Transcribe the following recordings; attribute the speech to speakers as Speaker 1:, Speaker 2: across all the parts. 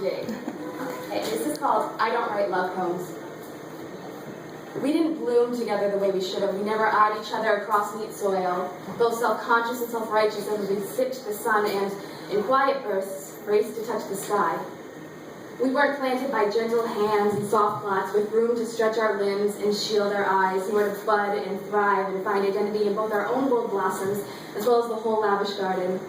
Speaker 1: dig. Okay, this is called I Don't Write Love Poems. We didn't bloom together the way we should have. We never eyed each other across neat soil, both self-conscious and self-righteous as we sipped the sun and, in quiet bursts, raced to touch the sky. We weren't planted by gentle hands and soft plots with room to stretch our limbs and shield our eyes, nor to bud and thrive and find identity in both our own bold blossoms as well as the whole lavish garden.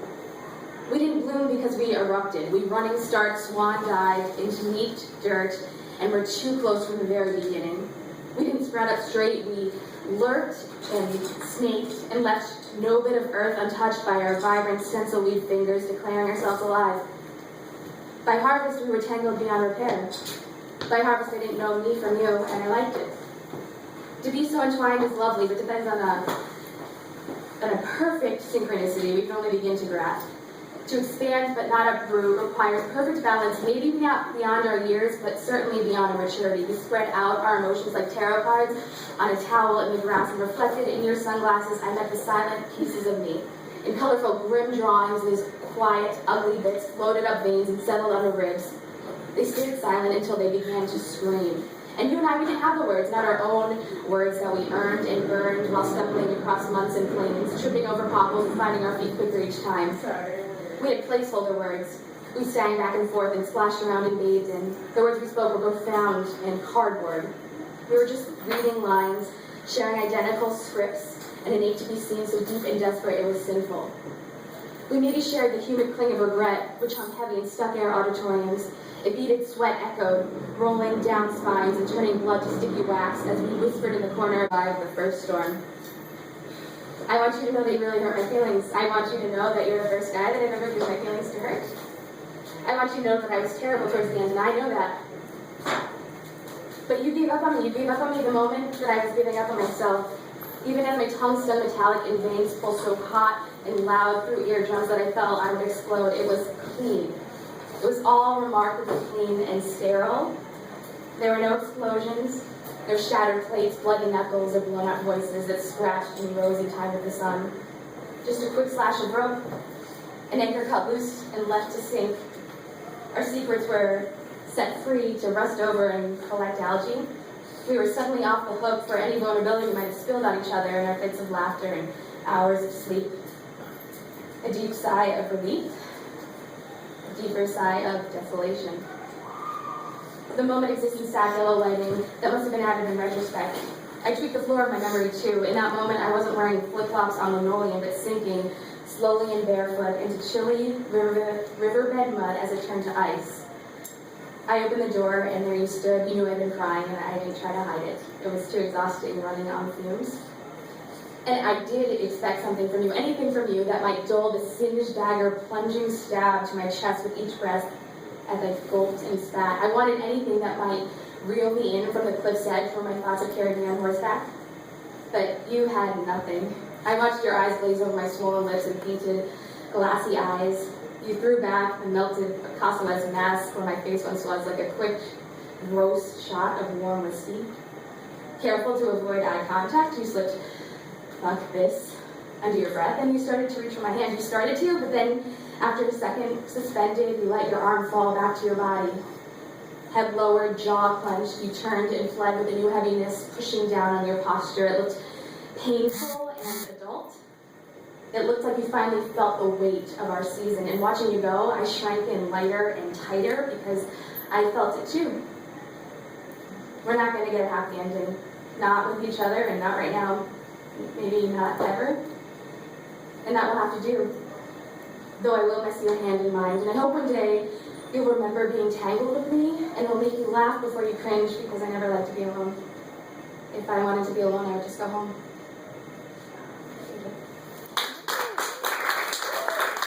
Speaker 1: We didn't bloom because we erupted. We running start swan dived into neat dirt and were too close from the very beginning. We didn't sprout up straight. We lurked and snaked and left no bit of earth untouched by our vibrant stencil weed fingers declaring ourselves alive. By harvest, we were tangled beyond repair. By harvest, I didn't know me from you, and I liked it. To be so entwined is lovely, but depends on a perfect synchronicity we can only begin to grasp. To expand but not uproot requires perfect balance, maybe not beyond our years, but certainly beyond our maturity. We spread out our emotions like tarot cards on a towel in the grass, and reflected in your sunglasses, I met the silent pieces of me. In colorful, grim drawings, these quiet, ugly bits floated up veins and settled on the ribs. They stayed silent until they began to scream. And you and I, we didn't have the words, not our own words that we earned and burned while stumbling across months and plains, tripping over potholes and finding our feet quicker each time. We had placeholder words. We sang back and forth and splashed around and bathed in. The words we spoke were both found and cardboard. We were just reading lines, sharing identical scripts, and an ache to be seen so deep and desperate it was sinful. We maybe shared the humid cling of regret, which hung heavy and stuck in our auditoriums. A beaded sweat echoed, rolling down spines and turning blood to sticky wax as we whispered in the corner of the first storm. I want you to know that you really hurt my feelings. I want you to know that you're the first guy that I've ever given my feelings to hurt. I want you to know that I was terrible towards the end, and I know that. But you gave up on me. You gave up on me the moment that I was giving up on myself. Even as my tongue stung metallic and veins pulsed so hot and loud through eardrums that I felt I would explode, it was clean. It was all remarkably clean and sterile. There were no explosions, no shattered plates, bloody knuckles, or blown-out voices that scratched in rosy time with the sun. Just a quick slash of rope, an anchor cut loose and left to sink. Our secrets were set free to rust over and collect algae. We were suddenly off the hook for any vulnerability we might have spilled on each other in our fits of laughter and hours of sleep. A deep sigh of relief, a deeper sigh of desolation. The moment existed in sad yellow lighting that must have been added in retrospect. I tweaked the floor of my memory too. In that moment, I wasn't wearing flip-flops on linoleum, but sinking slowly and barefoot into chilly riverbed mud as it turned to ice. I opened the door, and there you stood. You knew I'd been crying, and I didn't try to hide it. It was too exhausting running on fumes. And I did expect something from you, anything from you that might dull the singed dagger plunging stab to my chest with each breath as I gulped and spat. I wanted anything that might reel me in from the cliff's edge where my thoughts had carried me on horseback. But you had nothing. I watched your eyes glaze over my swollen lips and painted, glassy eyes. You threw back the melted Picasso-esque mask where my face once was, like a quick, gross shot of warm whiskey. Careful to avoid eye contact, you slipped, "Fuck this," under your breath, and you started to reach for my hand. You started to, but then, after a second, suspended, you let your arm fall back to your body. Head lowered, jaw clenched, you turned and fled with a new heaviness pushing down on your posture. It looked painful and adult. It looked like you finally felt the weight of our season, and watching you go, I shrank in lighter and tighter because I felt it too. We're not going to get a happy ending. Not with each other, and not right now. Maybe not ever. And that will have to do. Though I will miss your hand in mine, and I hope one day you'll remember being tangled with me, and it'll make you laugh before you cringe because I never liked to be alone. If I wanted to be alone, I would just go home.